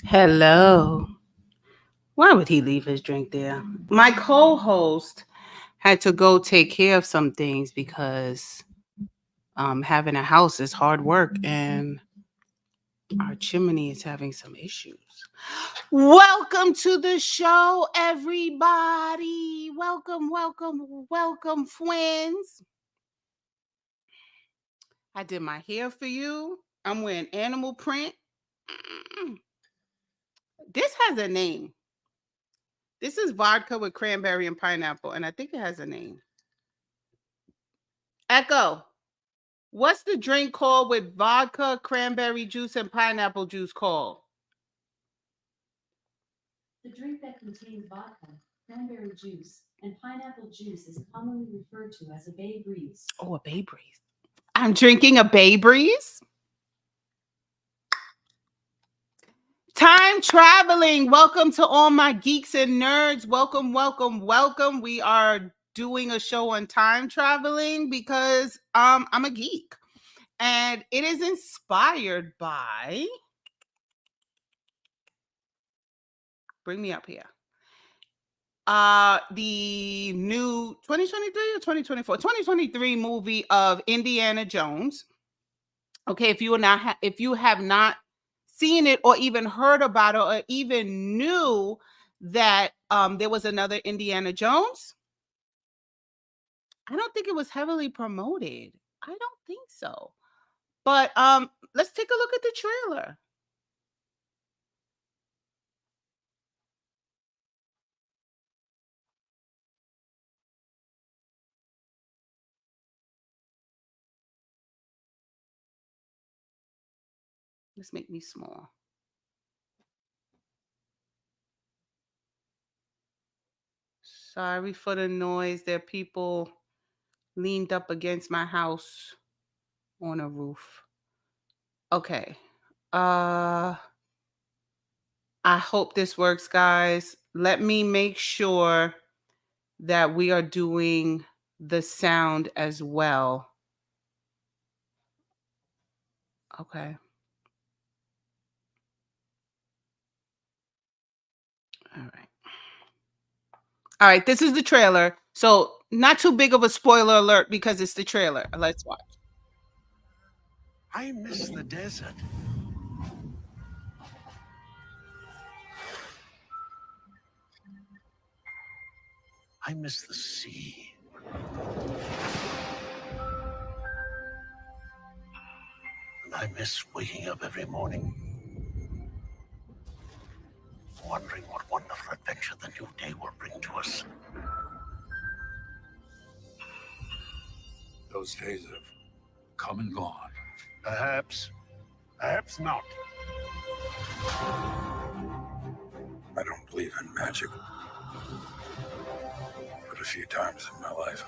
Hello. Why would he leave his drink there? My co host had to go take care of some things because having a house is hard work and our chimney is having some issues. Welcome to the show, everybody. Welcome, welcome, welcome, friends. I did my hair for you. I'm wearing animal print. This has a name. This is vodka with cranberry and pineapple, and I think it has a name. Echo, what's the drink called with vodka, cranberry juice, and pineapple juice called? The drink that contains vodka, cranberry juice, and pineapple juice is commonly referred to as a Bay Breeze. Oh, a Bay Breeze. I'm drinking a Bay Breeze. Time traveling. Welcome to all my geeks and nerds. Welcome, welcome, welcome. We are doing a show on time traveling because I'm a geek. And it is inspired by bring me up here. The new 2023 or 2024 2023 movie of Indiana Jones. Okay, if you have not seen it or even heard about it or even knew that there was another Indiana Jones, I don't think it was heavily promoted. I don't think so. But let's take a look at the trailer. Let's make me small. Sorry for the noise. There are people leaned up against my house on a roof. Okay. Uh I hope this works, guys. Let me make sure that we are doing the sound as well. Okay. All right. All right. This is the trailer. So, not too big of a spoiler alert because it's the trailer. Let's watch. I miss the desert. I miss the sea. And I miss waking up every morning, wondering what wonderful adventure the new day will bring to us. Those days have come and gone. Perhaps, perhaps not. I don't believe in magic. But a few times in my life,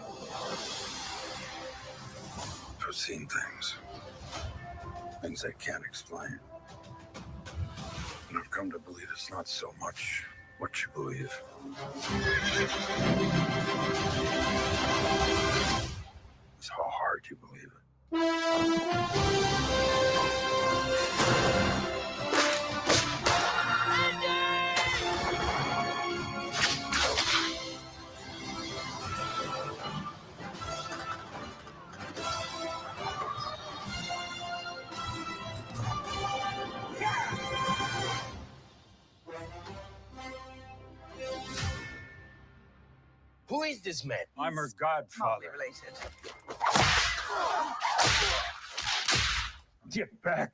I've seen things I can't explain. And I've come to believe it's not so much what you believe. It's how hard you believe it. Who is this man? I'm her godfather. related. Get back!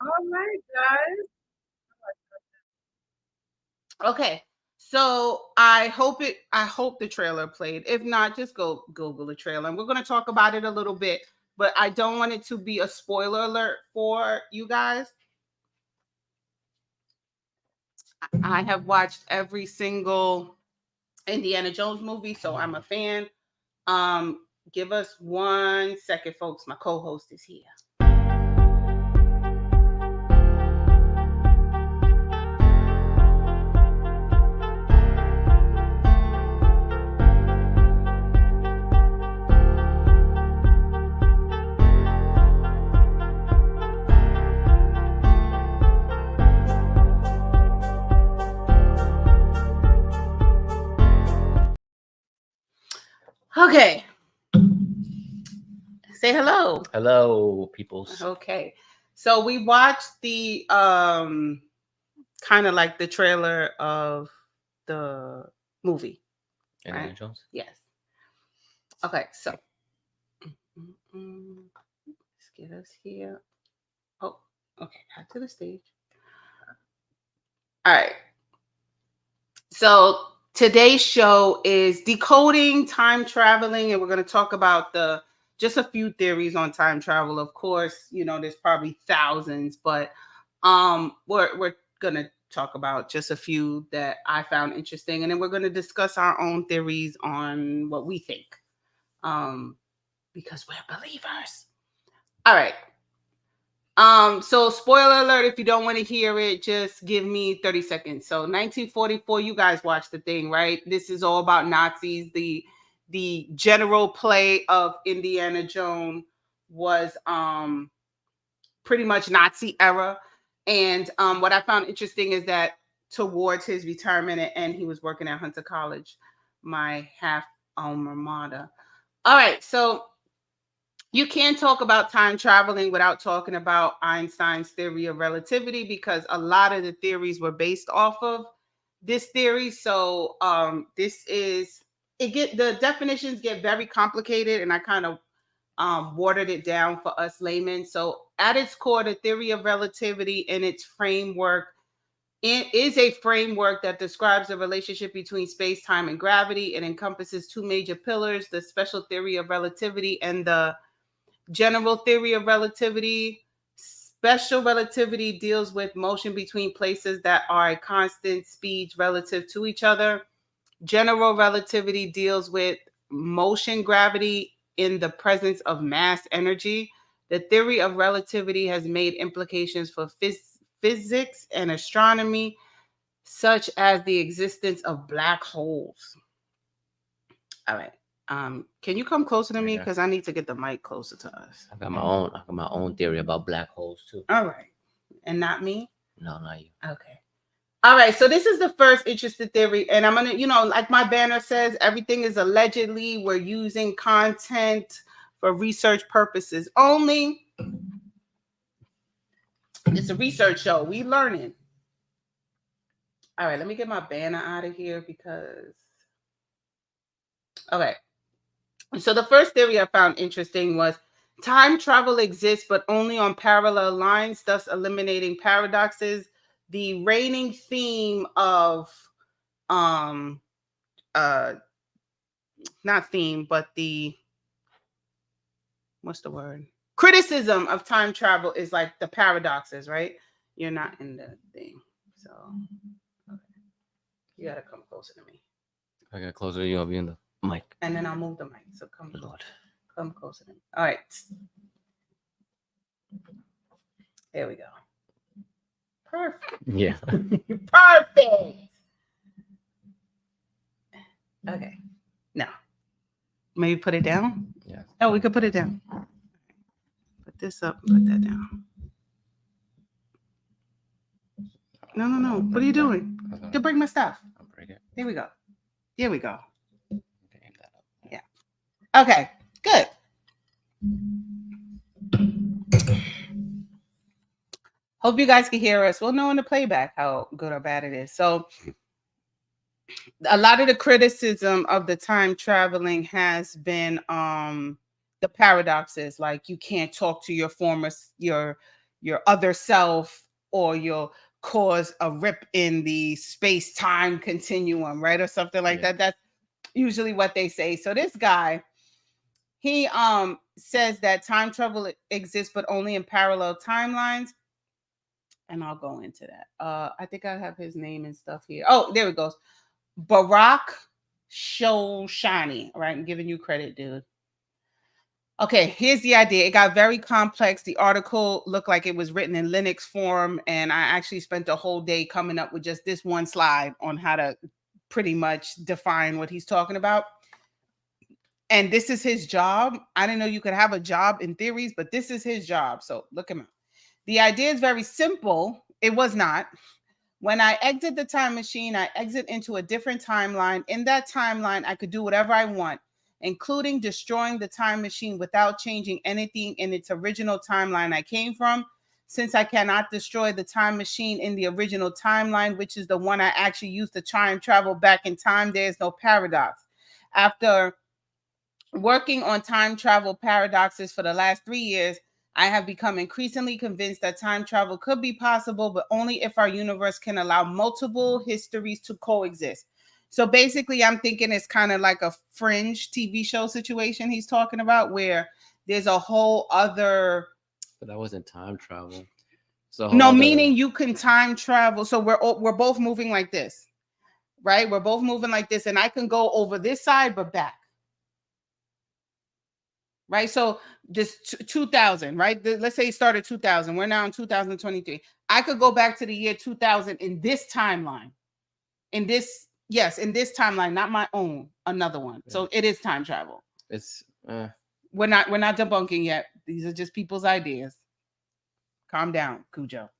All right, guys. Okay. So I hope the trailer played. If not, just go Google the trailer. And we're gonna talk about it a little bit, but I don't want it to be a spoiler alert for you guys. I have watched every single Indiana Jones movie, so I'm a fan. Give us 1 second, folks. My co-host is here. Okay. Say hello. Hello, peoples. Okay. So we watched the kind of like the trailer of the movie. Indiana Right. Jones. Yes. Okay, so let's get us here. Oh, okay, back to the stage. All right. So today's show is decoding time traveling, and we're going to talk about just a few theories on time travel. Of course, there's probably thousands, but we're going to talk about just a few that I found interesting, and then we're going to discuss our own theories on what we think, because we're believers. All right. So spoiler alert, if you don't want to hear it, just give me 30 seconds. So 1944, you guys watched the thing, right? This is all about Nazis. The general play of Indiana Jones was pretty much Nazi era. And what I found interesting is that towards his retirement, and he was working at Hunter College, my half alma mater. All right, so you can't talk about time traveling without talking about Einstein's theory of relativity, because a lot of the theories were based off of this theory. So the definitions get very complicated, and I kind of watered it down for us laymen. So at its core, the theory of relativity and its framework, it is a framework that describes the relationship between space, time, and gravity. It encompasses two major pillars: the special theory of relativity and the general theory of relativity. Special relativity deals with motion between places that are at constant speeds relative to each other. General relativity deals with motion gravity in the presence of mass energy. The theory of relativity has made implications for physics and astronomy, such as the existence of black holes. All right. Can you come closer to me? Okay. Because I need to get the mic closer to us. I got my own theory about black holes too. All right. And not me? No, not you. Okay. All right. So this is the first interesting theory. And I'm going to, like my banner says, everything is allegedly. We're using content for research purposes only. It's a research show. We learning. All right. Let me get my banner out of here because. Okay. So the first theory I found interesting was time travel exists, but only on parallel lines, thus eliminating paradoxes. The reigning theme of not theme, but what's the word? Criticism of time travel is like the paradoxes, right? You're not in the thing. So okay. You gotta come closer to me. I got closer to you, I'll be in the mic. And then I'll move the mic. So come Lord. Come closer to me. All right. There we go. Perfect. Yeah. Perfect. Okay. Now, maybe put it down. Yeah. Oh, we could put it down. Put this up and put that down. No. What are you doing? To break my stuff. I'll break it. Here we go. Here we go. Okay, aim that up. Yeah. Okay. Good. Hope you guys can hear us. We'll know in the playback how good or bad it is. So a lot of the criticism of the time traveling has been the paradoxes, like you can't talk to your your other self, or you'll cause a rip in the space-time continuum, right? Or something like that. That's usually what they say. So this guy, he says that time travel exists, but only in parallel timelines. And I'll go into that. I think I have his name and stuff here. Oh, there it goes. Barack Shoshani. All right, I'm giving you credit, dude. Okay, here's the idea. It got very complex. The article looked like it was written in Linux form, and I actually spent a whole day coming up with just this one slide on how to pretty much define what he's talking about. And this is his job. I didn't know you could have a job in theories, but this is his job. So look him up. The idea is very simple. It was not. When I exit the time machine, I exit into a different timeline. In that timeline, I could do whatever I want. including destroying the time machine without changing anything in its original timeline I came from. Since I cannot destroy the time machine in the original timeline, which is the one I actually used to try and travel back in time, there is no paradox. After working on time travel paradoxes for the last 3 years, I have become increasingly convinced that time travel could be possible, but only if our universe can allow multiple histories to coexist. So basically, I'm thinking it's kind of like a Fringe TV show situation he's talking about, where there's a whole other. But that wasn't time travel. So No, meaning you can time travel. So we're both moving like this, right? We're both moving like this, and I can go over this side but back. Right, so this 2000, right? Let's say it started 2000. We're now in 2023. I could go back to the year 2000 in this timeline. In this timeline, not my own, another one. Yeah. So it is time travel. It's We're not debunking yet. These are just people's ideas. Calm down, Cujo.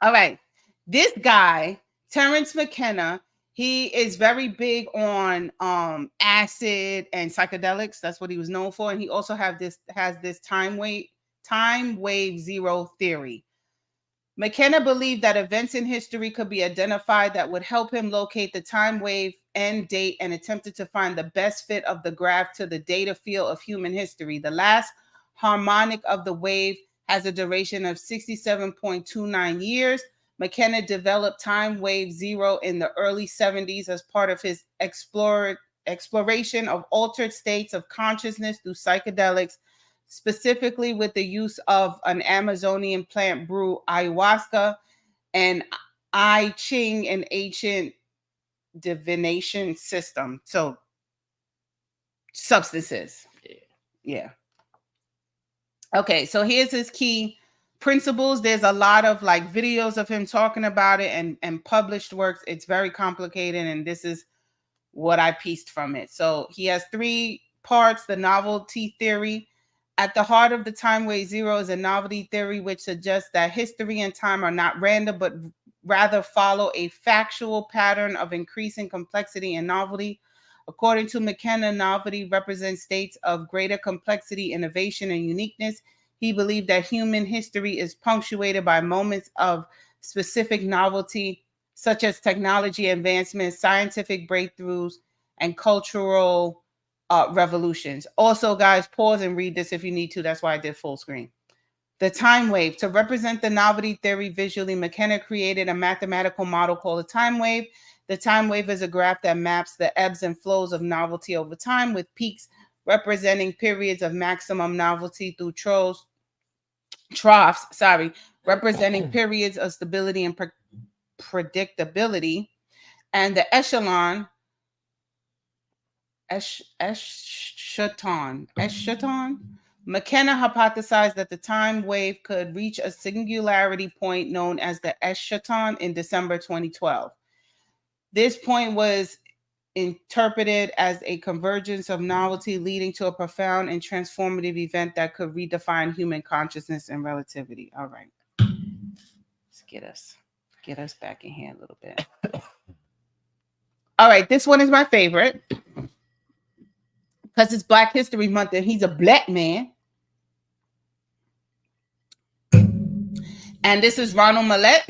All right, this guy, Terence McKenna. He is very big on acid and psychedelics. That's what he was known for. And he also has this time wave zero theory. McKenna believed that events in history could be identified that would help him locate the time wave end date, and attempted to find the best fit of the graph to the data field of human history. The last harmonic of the wave has a duration of 67.29 years. McKenna developed time wave zero in the early 70s as part of his exploration of altered states of consciousness through psychedelics, specifically with the use of an Amazonian plant brew, ayahuasca, and I Ching, an ancient divination system. So substances. Yeah. Okay, so here's his key principles. There's a lot of like videos of him talking about it and published works. It's very complicated, and this is what I pieced from it. So he has 3 parts. The novelty theory. At the heart of the time wave zero is a novelty theory, which suggests that history and time are not random, but rather follow a factual pattern of increasing complexity and novelty. According to McKenna, novelty represents states of greater complexity, innovation, and uniqueness. He believed that human history is punctuated by moments of specific novelty, such as technology advancements, scientific breakthroughs, and cultural revolutions. Also, guys, pause and read this if you need to. That's why I did full screen. The time wave. To represent the novelty theory visually, McKenna created a mathematical model called a time wave. The time wave is a graph that maps the ebbs and flows of novelty over time, with peaks representing periods of maximum novelty through troughs, representing periods of stability and predictability. And the eschaton, McKenna hypothesized that the time wave could reach a singularity point known as the eschaton in December 2012. This point was interpreted as a convergence of novelty leading to a profound and transformative event that could redefine human consciousness and relativity. All right. Let's get us back in here a little bit. All right, this one is my favorite because it's Black History Month and he's a Black man. And this is Ronald Millett.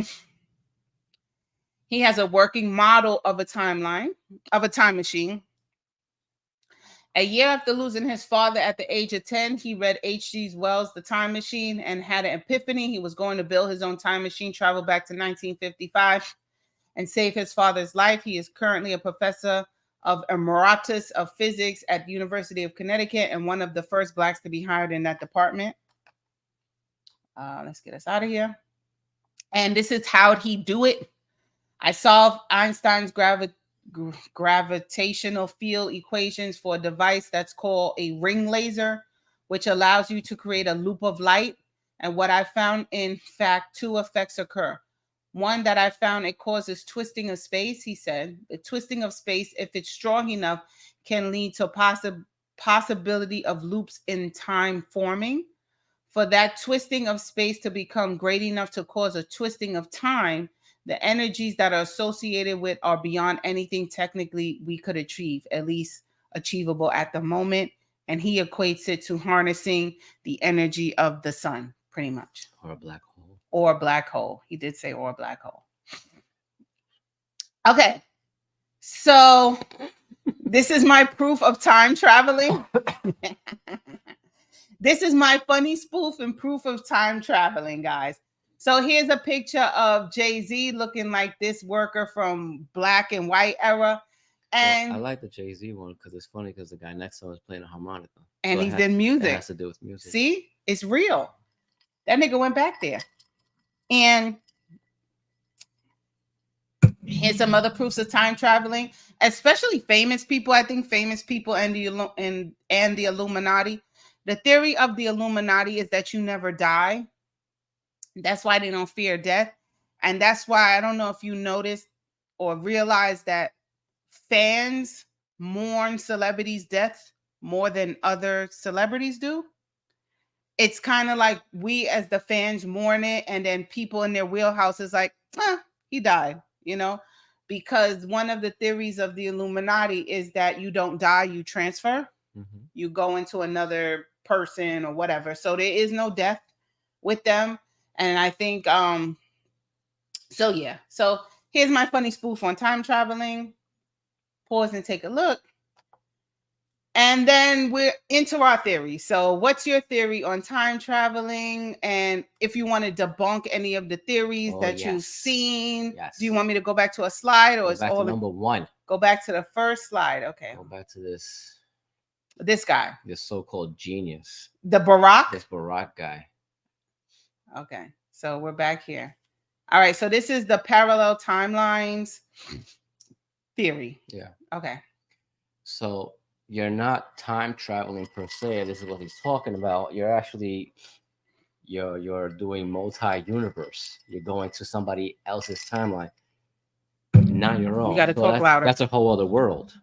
He has a working model of a timeline, of a time machine. A year after losing his father at the age of 10, he read H.G. Wells' The Time Machine and had an epiphany. He was going to build his own time machine, travel back to 1955, and save his father's life. He is currently a professor of emeritus of physics at the University of Connecticut and one of the first Blacks to be hired in that department. Let's get us out of here. And this is how he do it. I solved Einstein's gravitational field equations for a device that's called a ring laser, which allows you to create a loop of light. And what I found, in fact, 2 effects occur. One, that I found it causes twisting of space. He said the twisting of space, if it's strong enough, can lead to possibility of loops in time forming. For that twisting of space to become great enough to cause a twisting of time, the energies that are associated with are beyond anything technically we could achieve, at least achievable at the moment. And he equates it to harnessing the energy of the sun, pretty much. Or a black hole. Or a black hole. He did say or a black hole. Okay. So this is my proof of time traveling. This is my funny spoof and proof of time traveling, guys. So here's a picture of Jay-Z looking like this worker from black and white era. And I like the Jay-Z one because it's funny because the guy next to him is playing a harmonica. and So he's in music. It has to do with music. See, it's real. That nigga went back there. And here's some other proofs of time traveling, especially famous people. I think famous people and the Illuminati. The theory of the Illuminati is that you never die. That's why they don't fear death. And that's why, I don't know if you noticed or realized that fans mourn celebrities' deaths more than other celebrities do. It's kind of like we as the fans mourn it, and then people in their wheelhouse is like, he died, you know, because one of the theories of the Illuminati is that you don't die, you transfer. Mm-hmm. You go into another person or whatever. So there is no death with them. And I think, so yeah. So here's my funny spoof on time traveling. Pause and take a look. And then we're into our theory. So what's your theory on time traveling? And if you want to debunk any of the theories that you've seen, do you want me to go back to a slide, or is all number one? Go back to the first slide. Okay. Go back to this guy. This so-called genius. The Barack? This Barack guy. Okay. So we're back here. All right. So this is the parallel timelines theory. Yeah. Okay. So you're not time traveling per se. This is what he's talking about. You're actually you're doing multi-universe. You're going to somebody else's timeline, not your own. You got to talk louder. That's a whole other world.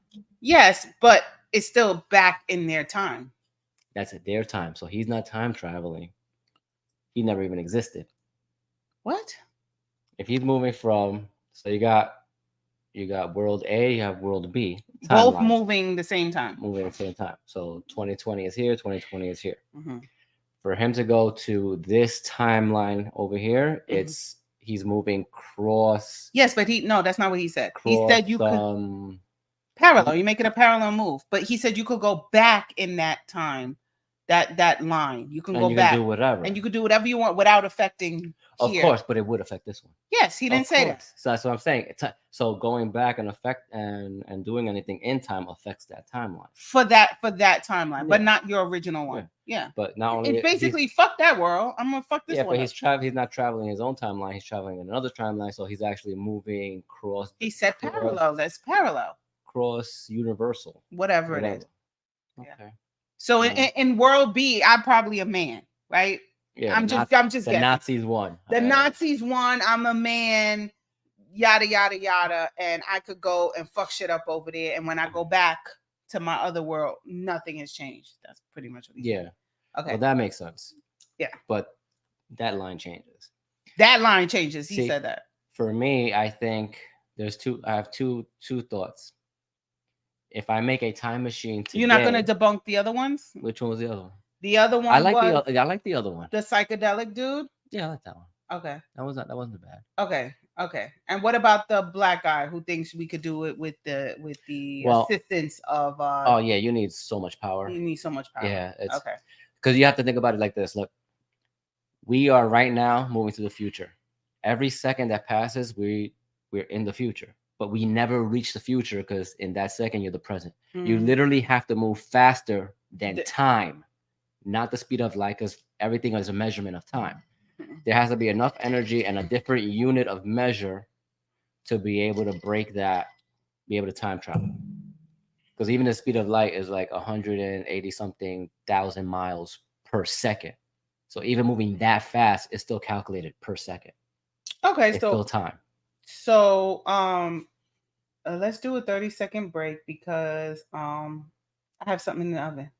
Yes, but it's still back in their time. That's at their time. So he's not time traveling. He never even existed. What? If he's moving from, so you got world A, you have world B. Both moving the same time. Moving at the same time. So 2020 is here, 2020 is here. Mm-hmm. For him to go to this timeline over here, he's moving cross. Yes, but that's not what he said. He said you could parallel. You're making a parallel move, but he said you could go back in that time, that line. You can go back. Do whatever, and you could do whatever you want without affecting. Of course, but it would affect this one. Yes, he didn't say that. So that's what I'm saying. So going back and and doing anything in time affects that timeline. For that timeline, but not your original one. Yeah. But not only it's basically fuck that world. I'm gonna fuck this one. Yeah, but he's not traveling his own timeline. He's traveling in another timeline. So he's actually moving cross. He said parallel. That's parallel. Cross universal. Whatever it is. Okay. Yeah. So in world B, I'm probably a man, right? Yeah, I'm just the guessing. Nazis won. The Nazis won. I'm a man, yada yada yada, and I could go and fuck shit up over there. And when I go back to my other world, nothing has changed. That's pretty much what he said. Okay. Well, that makes sense. Yeah. But that line changes. That line changes. He said that. For me, I think there's I have two thoughts. If I make a time machine today, you're not going to debunk the other ones? Which one was the other one? The other one I like the other one. The psychedelic dude? Yeah, I like that one. Okay. That wasn't bad. Okay. And what about the black guy who thinks we could do it with the assistance of oh yeah, you need so much power. You need so much power. Yeah, it's okay. Because you have to think about it like this. Look, we are right now moving to the future. Every second that passes, we're in the future. But we never reach the future because in that second you're the present. You literally have to move faster than time, not the speed of light, because everything is a measurement of time. There has to be enough energy and a different unit of measure to be able to break that, be able to time travel. Because even the speed of light is like 180 something thousand miles per second. So even moving that fast is still calculated per second. Okay, it's still time. So let's do a 30-second break because I have something in the oven.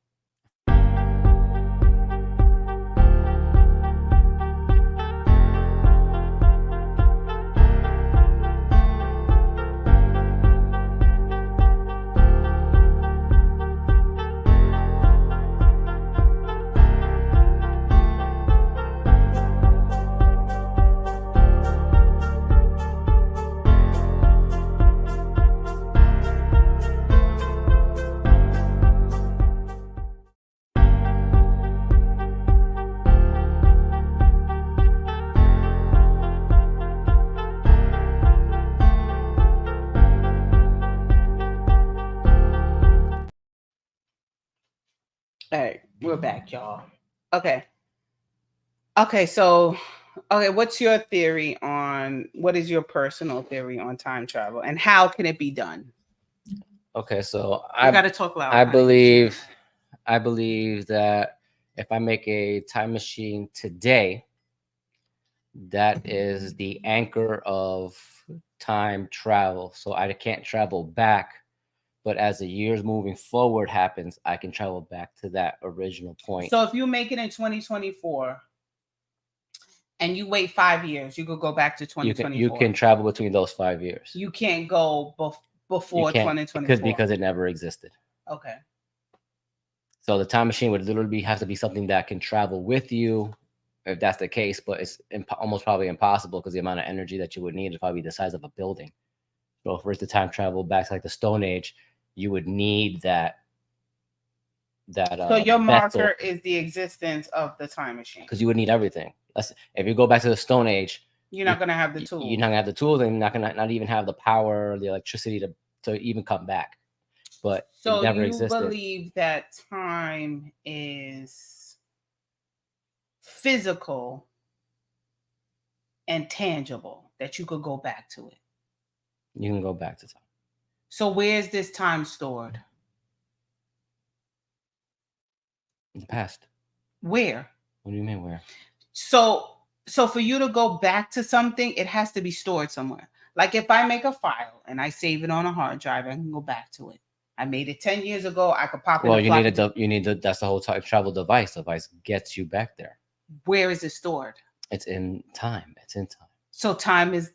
All right, we're back, y'all. Okay. Okay, so what's your theory on what is your personal theory on time travel and how can it be done? Okay, so You got to talk loud. I honey. believe that if I make a time machine today, that is the anchor of time travel. So I can't travel back, but as the years moving forward happens, I can travel back to that original point. So if you make it in 2024 and you wait 5 years, you could go back to 2024. You can travel between those 5 years. You can't go before You can't, 2024 because it never existed. Okay. So the time machine would literally have to be something that can travel with you, if that's the case. But it's almost probably impossible because the amount of energy that you would need is probably the size of a building. So for it to time travel back to like the Stone Age, you would need that. So your marker is the existence of the time machine. Because you would need everything. If you go back to the Stone Age, you're not going to have the tools. You're not going to have the tools, and you're not going to not even have the power or the electricity to even come back. But so it never you existed. Believe that time is physical and tangible, that you could go back to it. You can go back to time. So where's this time stored? In the past. Where? What do you mean where? So for you to go back to something, it has to be stored somewhere. Like if I make a file and I save it on a hard drive, I can go back to it. I made it 10 years ago. I could pop it. Well, that's the whole time travel device. Device gets you back there. Where is it stored? It's in time. It's in time. So time is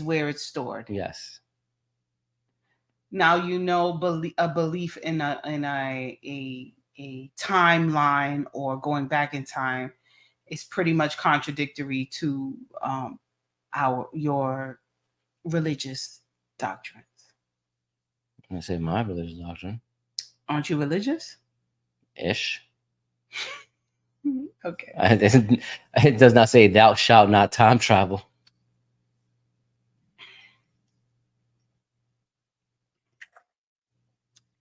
where it's stored. Yes. Now a belief in a timeline or going back in time is pretty much contradictory to your religious doctrines. I say my religious doctrine. Aren't you religious? Ish. Okay. It does not say thou shalt not time travel.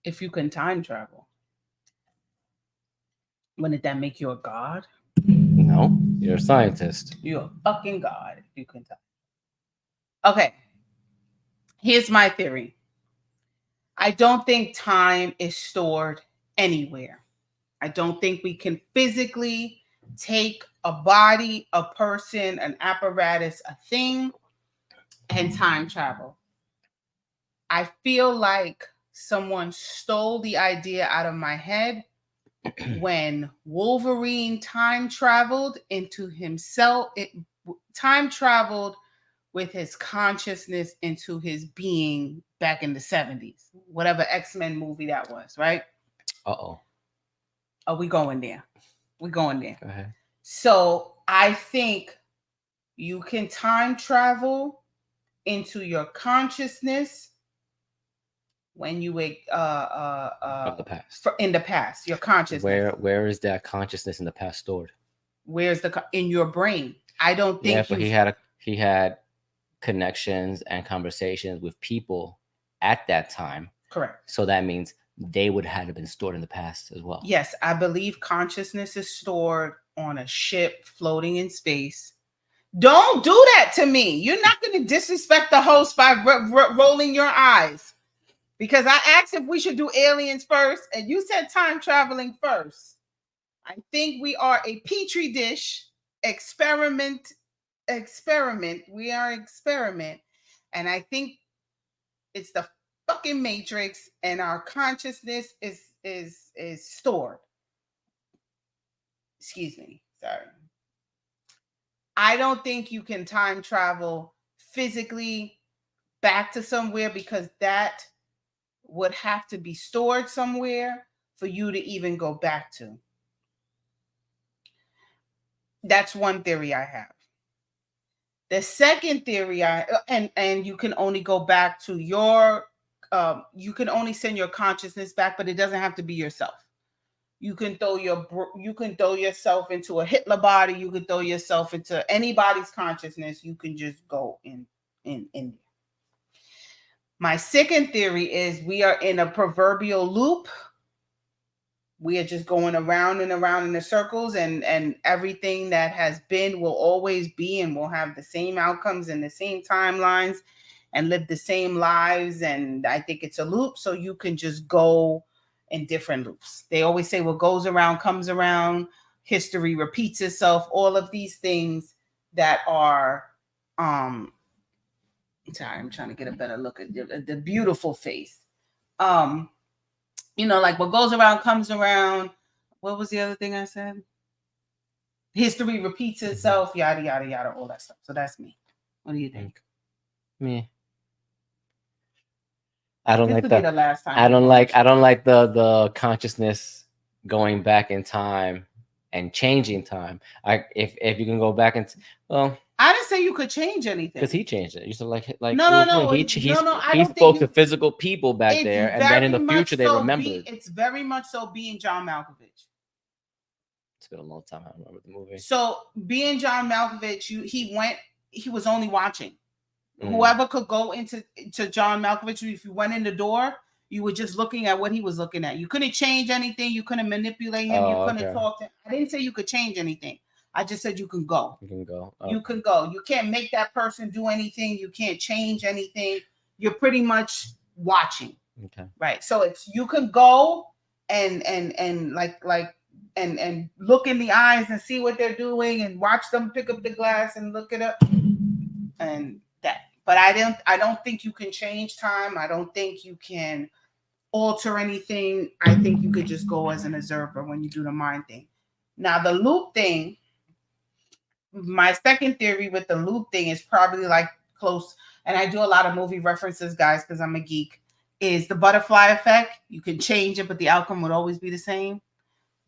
If you can time travel, wouldn't that make you a god? No, you're a scientist. You're a fucking god if you can time. Okay. Here's my theory. I don't think time is stored anywhere. I don't think we can physically take a body, a person, an apparatus, a thing, and time travel. I feel like someone stole the idea out of my head when Wolverine time traveled into himself. Time traveled with his consciousness into his being back in the 70s, whatever X-Men movie that was, right? Uh-oh. Oh, we going there. We're going there. Go ahead. So I think you can time travel into your consciousness when you wake of the past. In the past, your consciousness. Where is that consciousness in the past stored? Where's in your brain? I don't think. Yeah, but he had connections and conversations with people at that time. Correct. So that means they would have been stored in the past as well. Yes, I believe consciousness is stored on a ship floating in space. Don't do that to me. You're not going to disrespect the host by rolling your eyes. Because I asked if we should do aliens first, and you said time traveling first. I think we are a petri dish experiment. We are experiment, and I think it's the fucking Matrix, and our consciousness is stored. Excuse me, sorry. I don't think you can time travel physically back to somewhere because that would have to be stored somewhere for you to even go back to. That's one theory I have. The second theory and you can only go back to your you can only send your consciousness back, but it doesn't have to be yourself. You can throw yourself into a Hitler body. You can throw yourself into anybody's consciousness. You can just go in there. My second theory is we are in a proverbial loop we are just going around and around in the circles, and everything that has been will always be, and will have the same outcomes and the same timelines and live the same lives. And I think it's a loop, so you can just go in different loops. They always say what goes around comes around, history repeats itself, all of these things that are sorry, I'm trying to get a better look at the beautiful face. Like what goes around comes around. What was the other thing I said? History repeats itself, yada yada yada, all that stuff. So that's me. What do you think? Me. I don't This like would be that. the last time. I don't like the consciousness going back in time and changing time. If you can go back and I didn't say you could change anything. because he changed it. You said like No. He I don't spoke think to physical people back it's there, and then in the very much future they so remembered. it's very much so being John Malkovich. It's been a long time. I don't remember the movie. So being John Malkovich, he was only watching. Mm. Whoever could go into John Malkovich, if you went in the door, you were just looking at what he was looking at. You couldn't change anything. You couldn't manipulate him. You couldn't talk to him. I didn't say you could change anything. I just said you can go. You can go. You can go. You can't make that person do anything. You can't change anything. You're pretty much watching. Okay. Right. So it's you can go and look in the eyes and see what they're doing and watch them pick up the glass and look it up and that. But I don't think you can change time. I don't think you can alter anything. I think you could just go as an observer when you do the mind thing. Now the loop thing, my second theory with the loop thing is probably like close, and I do a lot of movie references, guys, because I'm a geek, is the butterfly effect. You can change it, but the outcome would always be the same.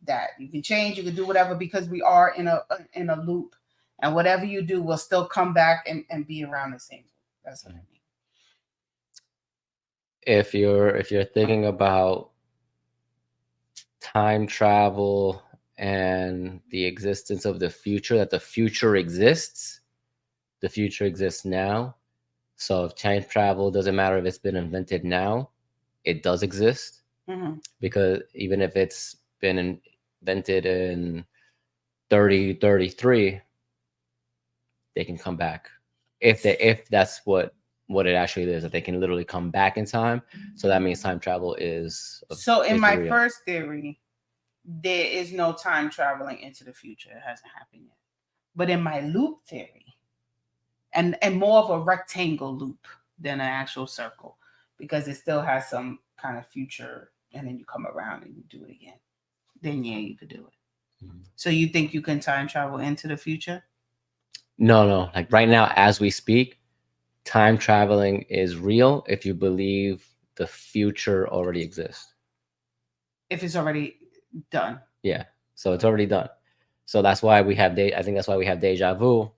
That you can change, you can do whatever, because we are in a loop, and whatever you do will still come back and be around the same. That's what I mean. If you're thinking about time travel and the existence of the future, that the future exists now. So if time travel doesn't matter if it's been invented now, it does exist. Mm-hmm. Because even if it's been invented in 3033, they can come back if that's what it actually is, that they can literally come back in time. So that means time travel is so in is my real. first theory, there is no time traveling into the future. It hasn't happened yet. But in my loop theory, and more of a rectangle loop than an actual circle, because it still has some kind of future, and then you come around and you do it again. Then yeah, you could do it. Mm-hmm. So you think you can time travel into the future? No. Like right now, as we speak, time traveling is real if you believe the future already exists. If it's already done. Yeah. So it's already done. So that's why we have I think that's why we have deja vu.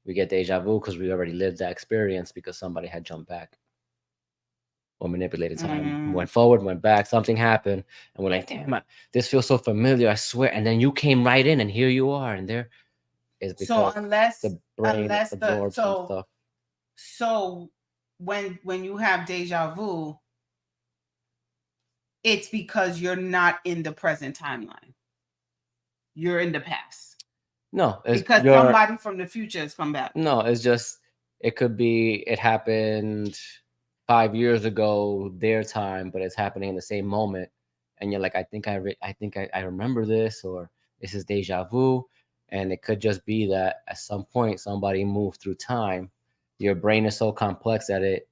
We get deja vu because we already lived that experience, because somebody had jumped back or manipulated time, went forward, went back, something happened, and we're like, damn, this feels so familiar, I swear. And then you came right in, and here you are, and there is because so unless the brain absorbs some stuff. So when you have deja vu, it's because you're not in the present timeline. You're in the past. No, it's because somebody from the future has come back. No, it's just, it could be, it happened 5 years ago, their time, but it's happening in the same moment. And you're like, I think I remember this, or this is deja vu. And it could just be that at some point somebody moved through time. Your brain is so complex that it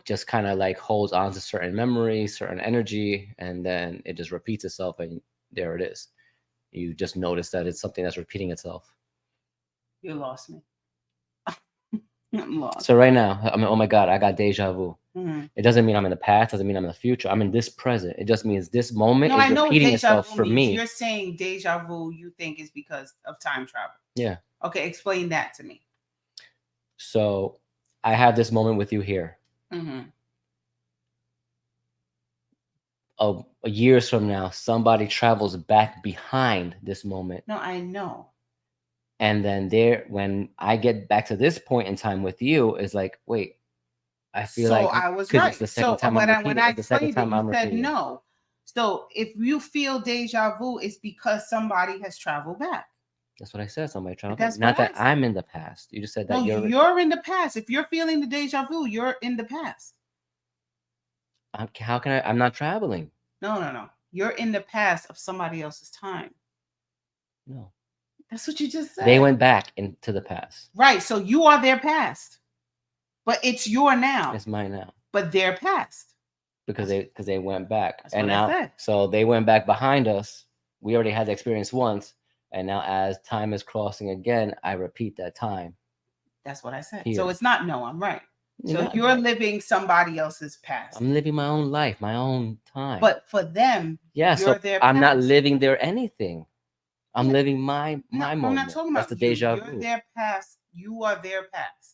just kind of like holds on to certain memories, certain energy, and then it just repeats itself, and there it is. You just notice that it's something that's repeating itself. You lost me. I'm lost. So right now, I mean, oh my God, I got deja vu. Mm-hmm. It doesn't mean I'm in the past, doesn't mean I'm in the future. I'm in this present. It just means this moment is repeating itself for me. You're saying deja vu, you think is because of time travel. Yeah. Okay, explain that to me. So I have this moment with you here. Mm-hmm. Years from now, somebody travels back behind this moment. No, I know. And then when I get back to this point in time with you, is like, wait, I feel like I was right. It's the second time when I'm I repeating. explained it, you said no. So if you feel deja vu, it's because somebody has traveled back. That's what I said. Somebody traveled. That's Not what I that said. I'm in the past. You just said that No, you're. you're in the past. If you're feeling the deja vu, you're in the past. How can I? I'm not traveling. No. You're in the past of somebody else's time. No. That's what you just said. They went back into the past. Right. So you are their past. But it's your now. It's mine now But their past. because they went back, That's and what I now said. so they went back behind us. We already had the experience once, and now as time is crossing again, I repeat that time. That's what I said. Here. So it's not no, I'm right. You're So not you're right. living somebody else's past. I'm living my own life, my own time. But for them, yeah, you're so their I'm not past. living their anything. I'm Yeah. living my No, moment. I'm not talking That's about the you. deja You're vu. their past. You are their past.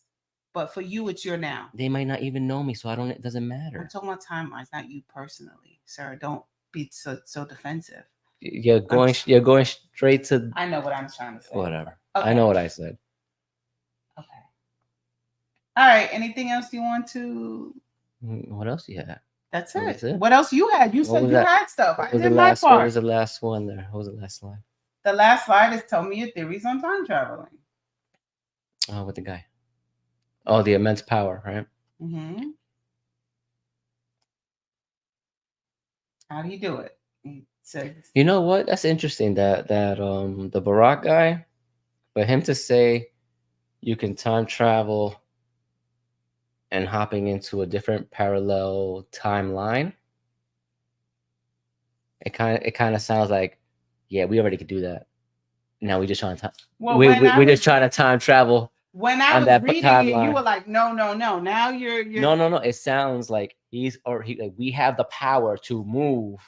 But for you, it's your now. They might not even know me, so I don't. It doesn't I'm matter. talking about timelines, not you personally, sir. Don't be so defensive. You're going straight to I know what I'm trying to say. whatever. Okay. I know what I said. Okay. All right. Anything else you want to? What else you had? That's That it. was it. What else you had? You What said was you that? had stuff. I What was did the my last? What part. was the last one there? What was the last slide? The last slide is tell me your theories on time traveling. Oh, with the guy. Oh, the immense power, right? Mm-hmm. How do you do it? He says, You know what? That's interesting. That the Barack guy, but him to say you can time travel and hopping into a different parallel timeline. It kind of sounds like, yeah, we already could do that. Now we just trying to well, we're just trying to time travel. when I on was that reading it, timeline. you were like, no. Now you're No. It sounds like we have the power to move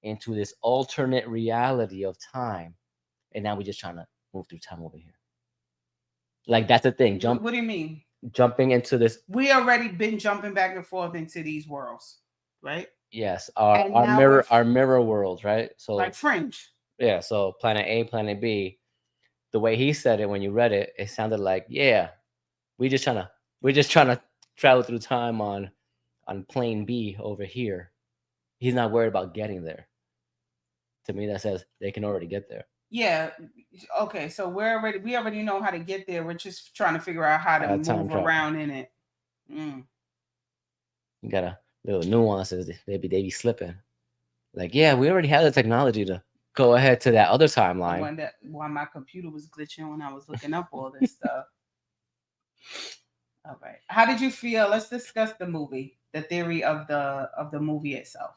into this alternate reality of time, and now we're just trying to move through time over here. Like that's the thing. What do you mean? Jumping into this. We already been jumping back and forth into these worlds, right? Yes, And now we're- our mirror world, right? So Like Fringe. yeah, so planet A, planet B. The way he said it when you read it, it sounded like, yeah, we're just trying to travel through time on plane B over here. He's not worried about getting there. To me, that says they can already get there. Yeah. Okay. So we already know how to get there. We're just trying to figure out how to Time move travel. around in it. Mm. You got a little nuances. They be slipping. Like, yeah, we already have the technology to go ahead to that other I timeline. wonder why my computer was glitching when I was looking up all this stuff. All right. How did you feel? Let's discuss the movie, the theory of the movie itself.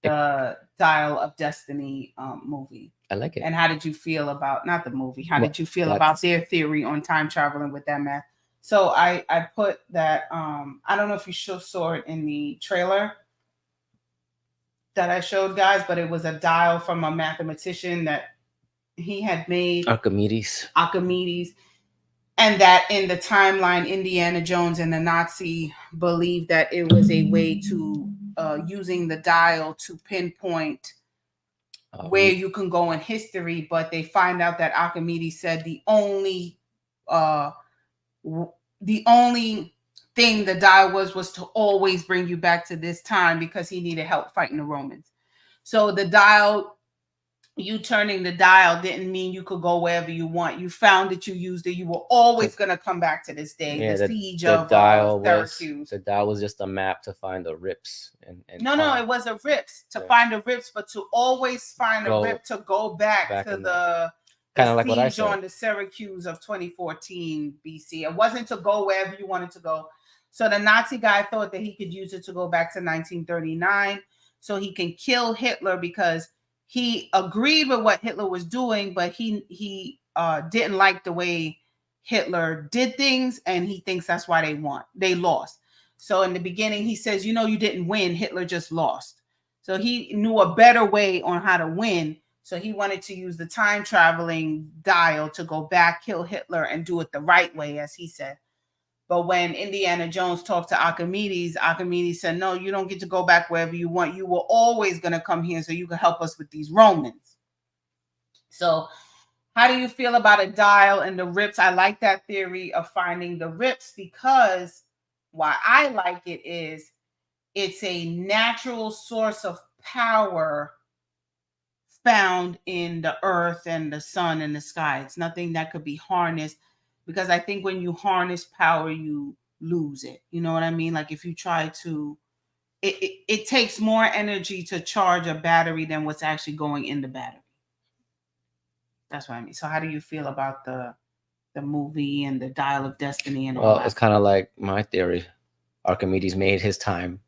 The Dial of Destiny movie. I like it. And how did you feel about not the movie? How Well, did you feel that's- about their theory on time traveling with that math? So I put that I don't know if you saw it in the trailer that I showed guys, but it was a dial from a mathematician that he had made, Archimedes. and that in the timeline, Indiana Jones and the Nazi believed that it was a way to using the dial to pinpoint where you can go in history, but they find out that Archimedes said the only thing the dial was to always bring you back to this time because he needed help fighting the Romans. So the dial, you turning the dial didn't mean you could go wherever you want. You found that you used it. You were always going to come back to this day. Yeah, the siege the of dial Syracuse. the dial was just a map to find the rips. And No, it was a rips to Yeah. find the rips, but to always find Go a rip to go back to in the Kinda like what I siege said. on the Syracuse of 2014 BC. It wasn't to go wherever you wanted to go. So the Nazi guy thought that he could use it to go back to 1939 so he can kill Hitler because he agreed with what Hitler was doing, but he didn't like the way Hitler did things, and he thinks that's why they lost. So in the beginning, he says, you didn't win. Hitler just lost. So he knew a better way on how to win. So he wanted to use the time traveling dial to go back, kill Hitler, and do it the right way, as he said. But when Indiana Jones talked to Archimedes said, no, you don't get to go back wherever you want. You were always going to come here so you can help us with these Romans. So how do you feel about a dial and the rips? I like that theory of finding the rips because why I like it is it's a natural source of power found in the earth and the sun and the sky. It's nothing that could be harnessed, because I think when you harness power, you lose it. You know what I mean? Like if you try to, it takes more energy to charge a battery than what's actually going in the battery. That's what I mean. So how do you feel about the movie and the Dial of Destiny and all Well, that? it's kind of like my theory. Archimedes made his time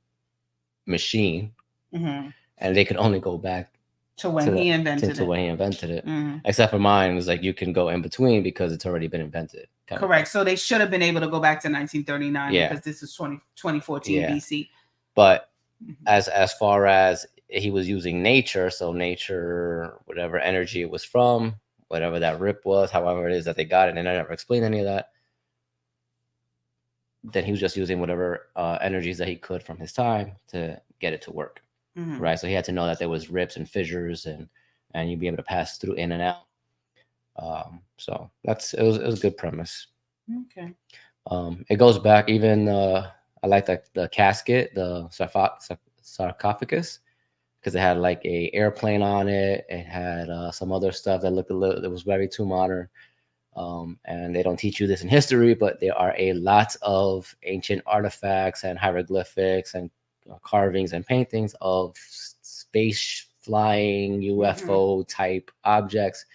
machine, Mhm. and they could only go back To when he invented to it. when he invented it. Mhm. Except for mine, it was like you can go in between because it's already been invented. kind of Correct. So they should have been able to go back to 1939 Yeah. because this is 2014 Yeah. BC. But Mhm. as far as he was using nature, so nature, whatever energy it was from, whatever that rip was, however it is that they got it, and I never explained any of that, then he was just using whatever energies that he could from his time to get it to work. Mhm. Right. So he had to know that there was rips and fissures, and you'd be able to pass through in and out. So it was a good premise. Okay. It goes back even I like the casket, the sarcophagus, because it had like a airplane on it. It had some other stuff that looked a little, that was very too modern. And they don't teach you this in history, but there are a lot of ancient artifacts and hieroglyphics and carvings and paintings of space flying UFO type objects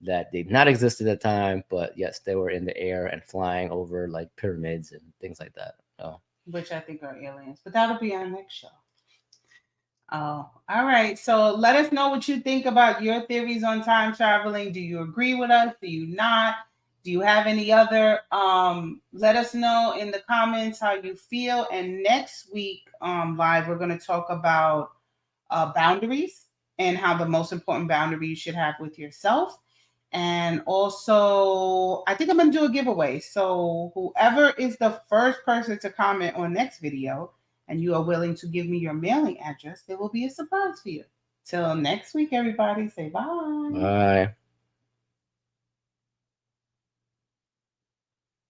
that did not exist at the time, but yes, they were in the air and flying over like pyramids and things like that. So, Which I think are aliens, but that'll be our next show. Oh, all right. So let us know what you think about your theories on time traveling. Do you agree with us? Do you not? Do you have any other? Let us know in the comments how you feel. And next week, live, we're going to talk about boundaries and how the most important boundary you should have with yourself. And also, I think I'm going to do a giveaway. So whoever is the first person to comment on next video, and you are willing to give me your mailing address, there will be a surprise for you. Till next week, everybody, say bye. bye.